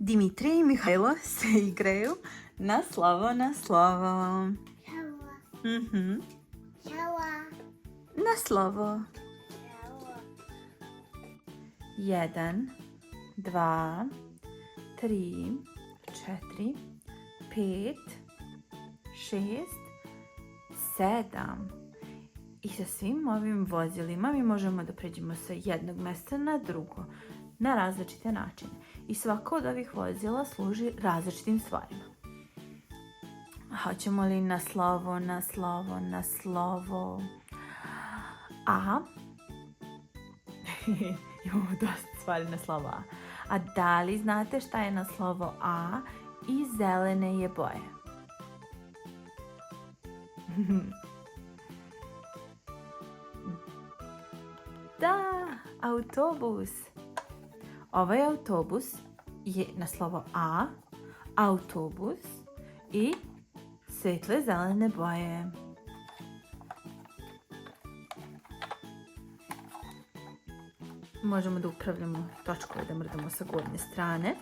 Dimitrij i Mihajlo se igraju na slovo na slovo. Čava. Čava. Na slovo. Čava. 1, 2, 3, 4, 5, 6, 7. I sa svim ovim vozilima mi možemo da pređemo sa jednog mesta na drugo na različite načine. I svako od ovih vozila služi različitim stvarima. Hoćemo li na slovo, na slovo, na slovo? A. Imamo dosta stvari na slovo A. A da li znate šta je na slovo A i zelene je boje? Da, autobus. Ovaj autobus je na slovo A, autobus i svetle zelene boje. Možemo da upravljamo točkove, da mrdamo sa gornje strane.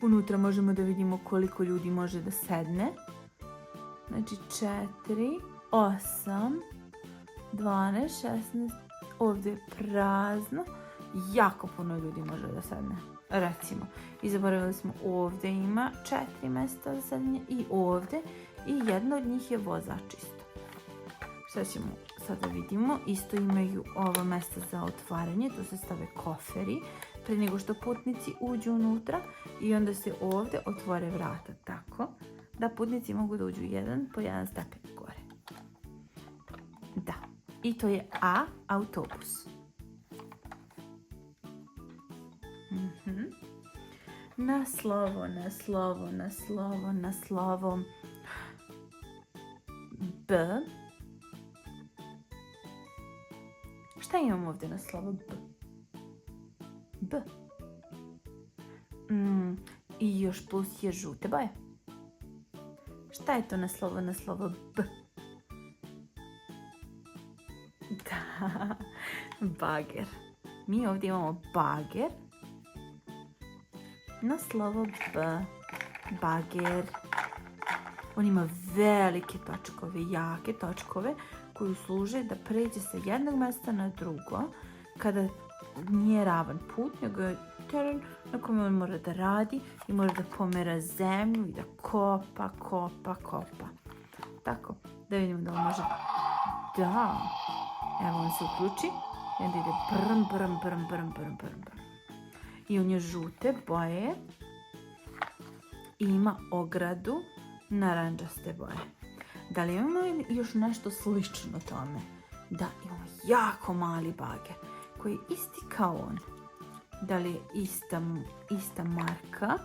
Unutra možemo da vidimo koliko ljudi može da sedne. Znači 4, 8, 12, 16, ovdje je prazno. Jako puno ljudi može da sedne. Recimo, i zaboravili smo ovdje ima 4 mjesta za sedenje i ovdje. I jedno od njih je vozač isto. Šta ćemo sada vidimo? Isto imaju ovo mjesto za otvaranje. Tu se stave koferi prije nego što putnici uđu unutra. I onda se ovdje otvore vrata tako da putnici mogu da uđu jedan po jedan stepen gore. Da. I to je A, autobus. Na slovo, na slovo, na slovo, na slovo. B. Šta imamo ovdje na slovo B? B. I još plus je žute boje. Šta je to na slovo B? Da, bager. Mi ovdje imamo bager. Na slovo B. Bager. On ima velike točkove, jake točkove koji služe da pređe sa jednog mjesta na drugo kada nije ravan put, nego je teren na kojem on mora da radi i mora da pomera zemlju i da kopa. Tako, da vidimo da on može... Da, evo on se uključi i onda ide brm. I on je žute boje i ima ogradu naranđaste boje. Da li imamo još nešto slično tome? Da, imamo jako mali bager koji je isti kao on. Da li je ista marka?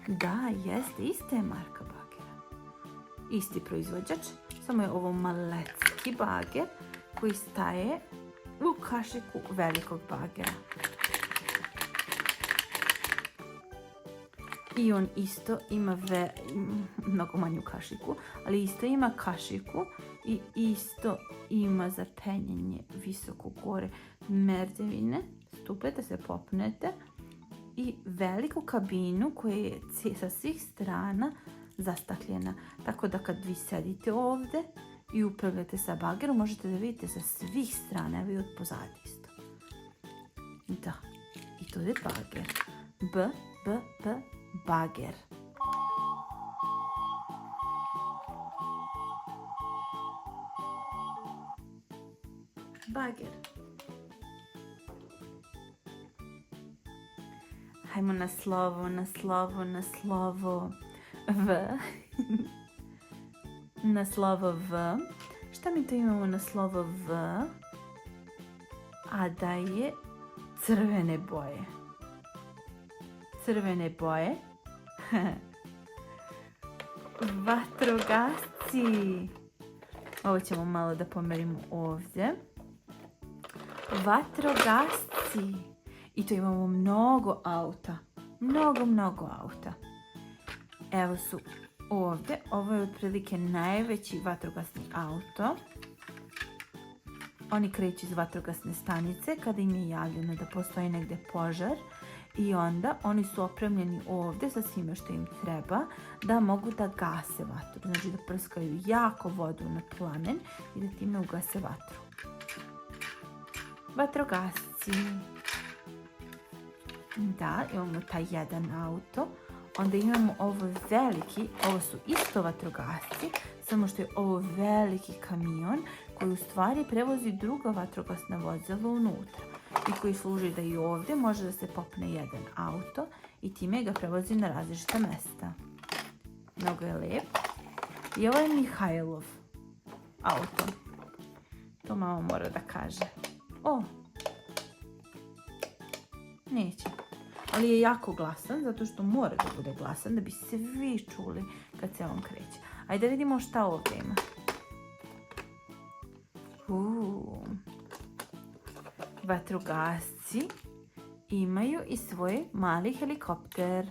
Da, jeste, ista je marka bagera. Isti proizvođač, samo je ovo malecki bager koji staje u kašiku velikog bagera. I on isto ima mnogo manju kašiku, ali isto ima kašiku i isto ima za penjenje visoko gore merdevine. Stupete se, popnete i veliku kabinu koja je sa svih strana zastakljena. Tako da kad vi sedite ovdje i upravljate sa bagerom, možete da vidite sa svih strana, evo i od pozadi isto. Da, i to je bager. B, bager. Bager. Hajmo na slovo. V. Na slovo V. Šta mi to imamo na slovo V? A da je crvene boje. Crvene boje. Vatrogasci. Ovo ćemo malo da pomerimo ovdje. Vatrogasci. I to imamo mnogo auta. Mnogo auta. Evo su ovdje. Ovo je otprilike najveći vatrogasni auto. oni kreću iz vatrogasne stanice kada im je javljeno da postoji negdje požar i onda oni su opremljeni ovdje sa svime što im treba da mogu da gase vatru. Znači da prskaju jako vodu na plamen i da time ugase vatru. Vatrogasci. Da, imamo taj jedan auto. Onda imamo ovo su isto vatrogasci, samo što je ovo veliki kamion koji u stvari prevozi druga vatrogasna vozila unutra i koji služi da i ovdje može da se popne jedan auto i time ga prevozi na različita mesta. Mnogo je lijep. I ovo je Mihajlov auto. To mama mora da kaže. O! Neće. Ali je jako glasan, zato što mora da bude glasan, da bi svi čuli kad se on kreće. Ajde da vidimo šta ovdje ima. Vatrogasci imaju i svoj mali helikopter.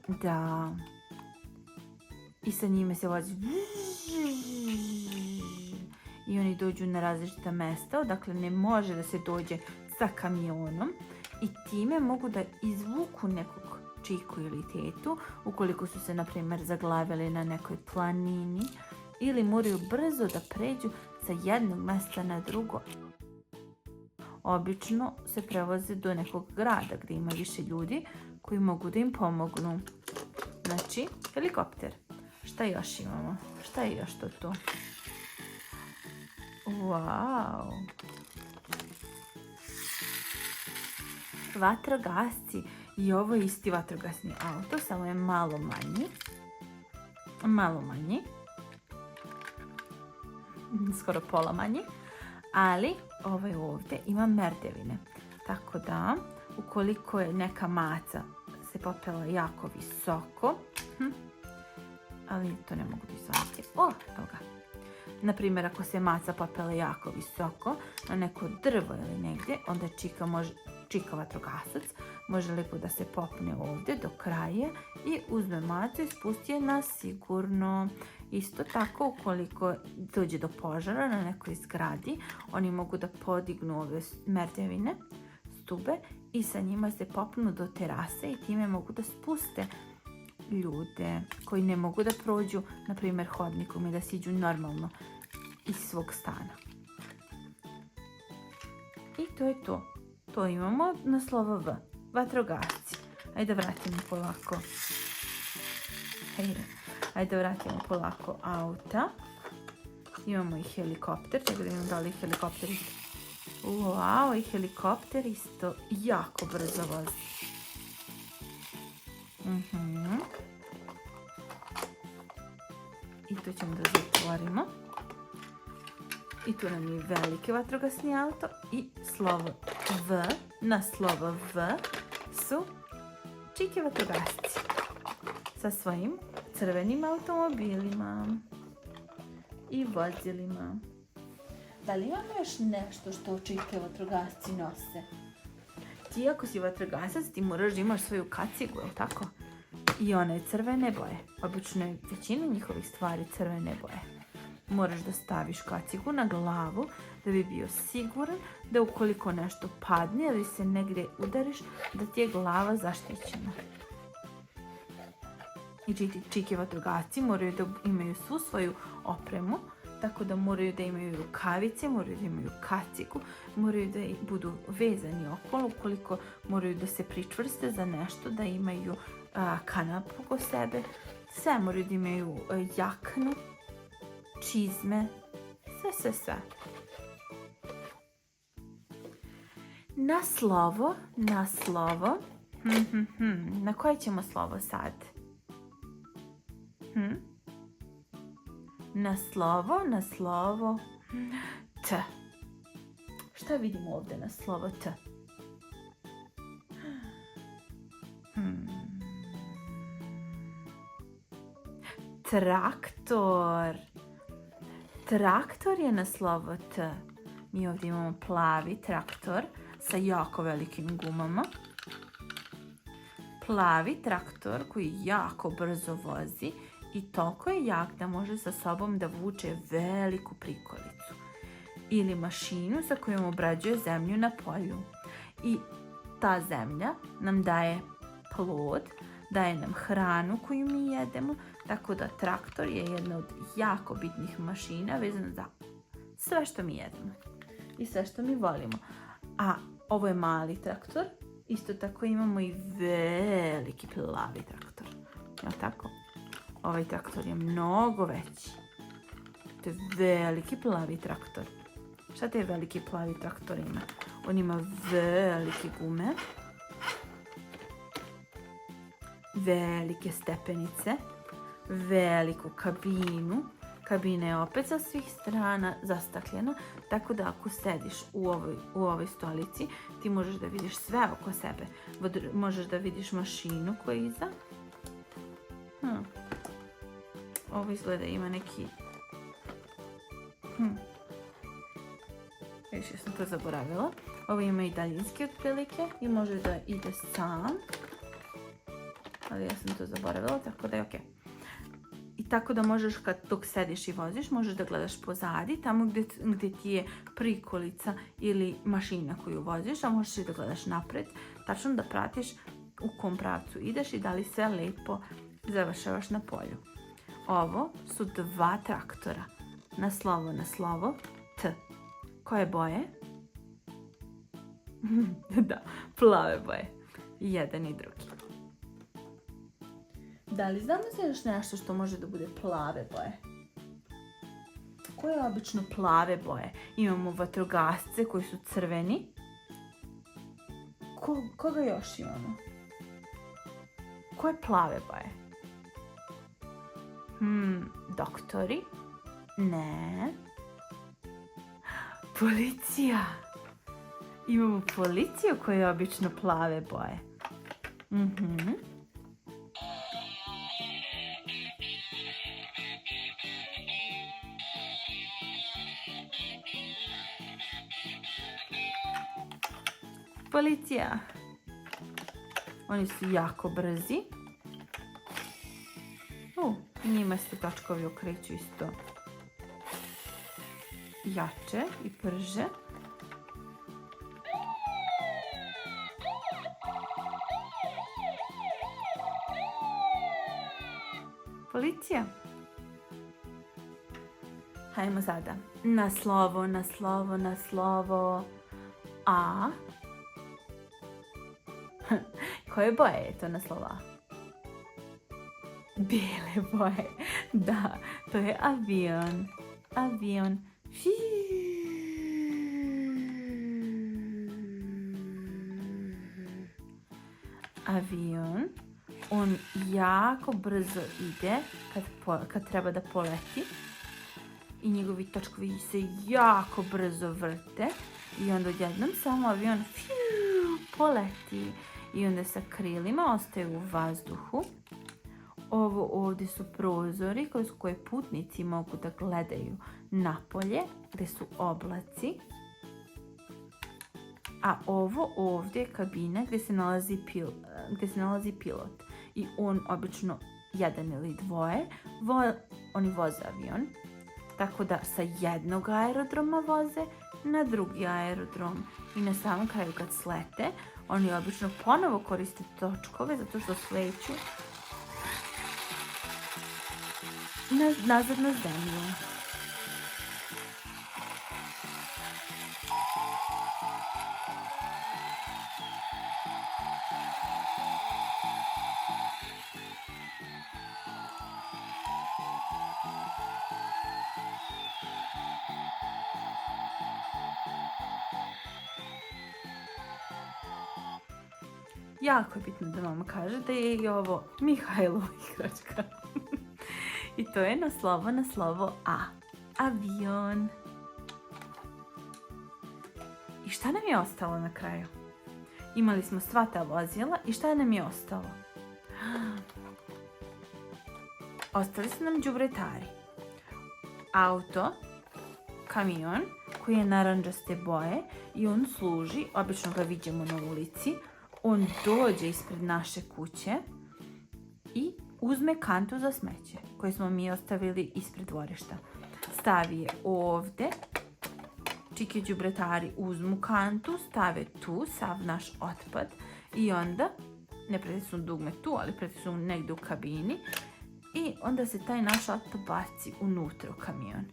Da. I sa njime se vozi. I oni dođu na različita mesta, odakle ne može da se dođe sa kamionom i time mogu da izvuku nekog čiku ili tetu ukoliko su se, na primjer, zaglavili na nekoj planini ili moraju brzo da pređu sa jednog mesta na drugo. Obično se prevoze do nekog grada gdje ima više ljudi koji mogu da im pomognu. Znači, helikopter. Šta još imamo? Šta je još to? Wow! Vatrogasci. I ovo je isti vatrogasni auto, samo je malo manji. Malo manji. Skoro pola manji. Ali ovaj ovdje ima merdevine. Tako da, ukoliko je neka maca se popela jako visoko, ali to ne mogu da izvaditi. Evo ga. Naprimjer, ako se maca popela jako visoko na neko drvo ili negdje, onda čika vatrogasac može lijepo da se popne ovdje do kraja i uzme macu i spusti je na sigurno. Isto tako, ukoliko dođe do požara na nekoj zgradi, oni mogu da podignu ove merdevine, stube i sa njima se popnu do terase i time mogu da spuste ljude koji ne mogu da prođu, na primjer, hodnikom i da siđu normalno iz svog stana. I to je to. To imamo na slovo V. Vatrogasci. Ajde vratimo polako. Ajde vratimo polako auta. Imamo i helikopter. Čekaj da imamo da li helikopter isto. Wow, i helikopter isto jako brzo vozi. I to ćemo da zatvorimo. I tu nam je veliki vatrogasni auto i slovo V, na slovo V su čiki vatrogasci sa svojim crvenim automobilima i vozilima. Da li imamo još nešto što čike vatrogasci nose? Ti ako si vatrogasac, ti moraš da imaš svoju kacigu, je li tako? I ona je crvene boje. Obično je većina njihovih stvari crvene boje. Moraš da staviš kacigu na glavu da bi bio siguran da ukoliko nešto padne ili se negdje udariš, da ti je glava zaštićena. I čiki vatrogasci moraju da imaju svu svoju opremu, tako da moraju da imaju rukavice, moraju da imaju kacigu, moraju da budu vezani okolo, ukoliko moraju da se pričvrste za nešto, da imaju kanap oko sebe, sve moraju da imaju jaknu, čizme, sve. Na slovo, na koje ćemo slovo sad? Na slovo T. Šta vidimo ovdje na slovo T? Traktor. Traktor je na slovo T. Mi ovdje imamo plavi traktor sa jako velikim gumama. Plavi traktor koji jako brzo vozi i toliko je jak da može sa sobom da vuče veliku prikolicu ili mašinu sa kojom obrađuje zemlju na polju. I ta zemlja nam daje plod, daje nam hranu koju mi jedemo, tako da traktor je jedna od jako bitnih mašina vezana za sve što mi jedemo i sve što mi volimo. A ovo je mali traktor, isto tako imamo i veliki plavi traktor. Jel tako? Ovaj traktor je mnogo veći. To je veliki plavi traktor. Šta te veliki plavi traktor ima? On ima velike gume, velike stepenice, veliku kabinu. Kabina je opet sa svih strana zastakljena, tako da ako sediš u ovoj stolici, ti možeš da vidiš sve oko sebe. Možeš da vidiš mašinu koja je iza. Ovo izgleda ima neki... Više sam to zaboravila. Ovo ima i daljinski otprilike i može da ide sam. Ali ja sam to zaboravila, tako da je okej. I tako da možeš dok sediš i voziš, možeš da gledaš pozadi, tamo gdje ti je prikolica ili mašina koju voziš, a možeš i da gledaš napred, tačno da pratiš u kom pravcu ideš i da li sve lepo završavaš na polju. Ovo su 2 traktora. Na slovo T. Koje boje? Da, plave boje. Jedan i drugi. Da li znamo za još nešto što može da bude plave boje? Koje je obično plave boje? Imamo vatrogasce koji su crveni. Koga još imamo? Koje plave boje? Doktori? Ne. Policija. Imamo policiju koja je obično plave boje. Policija. Oni su jako brzi. Njima se točkovi okreću isto jače i brže. Policija. Hajmo sada. Na slovo. A. Koje boje je to na slova? Bijele boje. Da, to je avion. Avion. On jako brzo ide kad treba da poleti. I njegovi točkovi se jako brzo vrte. I onda odjednom samo avion poleti. I onda sa krilima ostaje u vazduhu. Ovo ovdje su prozori kroz koje putnici mogu da gledaju napolje, gdje su oblaci. A ovo ovdje je kabina gdje se nalazi pilot. I on obično jedan ili dvoje, oni voze avion. Tako da sa jednog aerodroma voze na drugi aerodrom. I na samom kraju kad slete, oni obično ponovo koriste točkove zato što sleću nazad na zemlju. Jako je bitno da mama kaže da je i ovo Mihajlova igračka. I to je na slovo A. Avion. I šta nam je ostalo na kraju? Imali smo sva ta vozila i šta nam je ostalo? Ostali su nam đubretari. Auto, kamion koji je narandžaste boje i on služi, obično ga vidimo na ulici, on dođe ispred naše kuće i uzme kantu za smeće koju smo mi ostavili ispred dvorišta. Stavi je ovdje. Čike đubretari uzmu kantu, stave tu sav naš otpad i onda, ne pritisnu dugme tu, ali pritisnu negdje u kabini i onda se taj naš otpad baci unutra u kamion.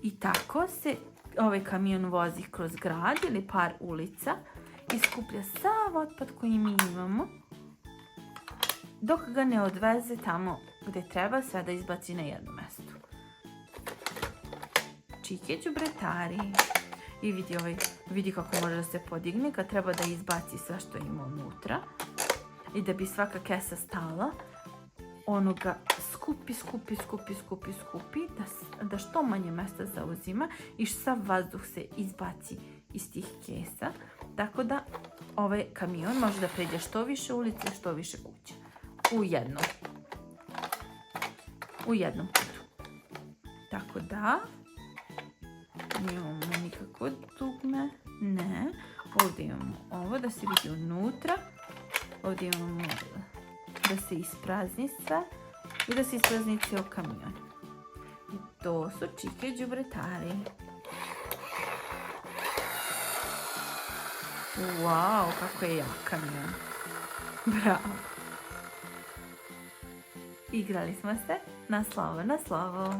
I tako se ovaj kamion vozi kroz grad ili par ulica i skuplja sav otpad koji mi imamo dok ga ne odveze tamo gdje treba, sve da izbaci na jedno mjesto. Čike đubretari. I vidi kako može da se podigne kad treba da izbaci sve što ima unutra. I da bi svaka kesa stala, ono ga skupi da što manje mjesta zauzima i sav vazduh se izbaci iz tih kesa. Tako da ovaj kamion može da pređe što više ulice, što više kuća. U jednom putu. Tako da nemamo nikakvo dugme. Ne. Ovdje imamo ovo da se vidi unutra. Ovdje imamo da se isprazni sve i da se isprazni cijel kamion. I to su čike đubretari. Wow, kako je jak kamion. Bravo. Igrali smo se na slovo.